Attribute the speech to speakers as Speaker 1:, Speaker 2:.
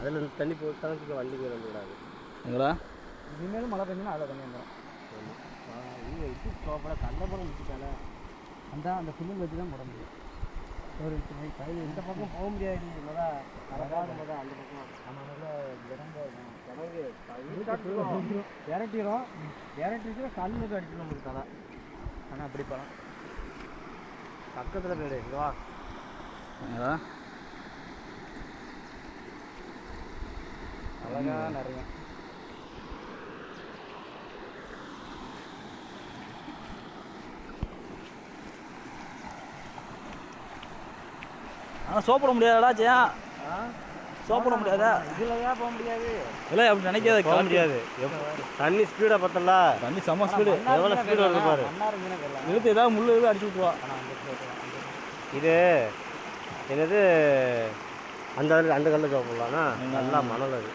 Speaker 1: அதில் தண்ணி போட்டாலும் வண்டிக்கு வந்துவிடாது.
Speaker 2: எங்களா
Speaker 3: இனிமேலும் மழை பெஞ்சுன்னா அதில் தண்ணி வந்துடும்.
Speaker 1: இது சோப்பட கண்டபுரம் முடிச்சுட்டால
Speaker 3: அந்த புல்லு வச்சு தான் போட முடியும். ஒரு கையில்
Speaker 1: இந்த பக்கம் போக முடியாது. அந்த பக்கம்
Speaker 3: இறட்டிடும். இறட்டிட்டு கல் மட்டும் அடிச்சு நம்மளுக்கு தலை. ஆனால் அப்படி போகலாம்.
Speaker 1: பக்கத்தில் போயிடு வா.
Speaker 3: அழகா நிறைய
Speaker 2: ஆனால் சோப்பிட முடியாதடா ஜெயா. சோப்பிட முடியாதா?
Speaker 3: இதில் ஏன் போக முடியாது?
Speaker 2: இல்லை அப்படி நினைக்காத.
Speaker 1: போக முடியாது. தண்ணி ஸ்பீடாக பார்த்தல.
Speaker 2: தண்ணி செம்ம ஸ்பீடு.
Speaker 1: எவ்வளோ ஸ்பீடு வருது பாரு.
Speaker 2: இழுத்து ஏதாவது முள்ளு எதுவும் அடிச்சு விட்டுருவா.
Speaker 1: இது என்னது அந்த கல்லில் சோப்பிடலாம்னா நல்லா மணல் அது.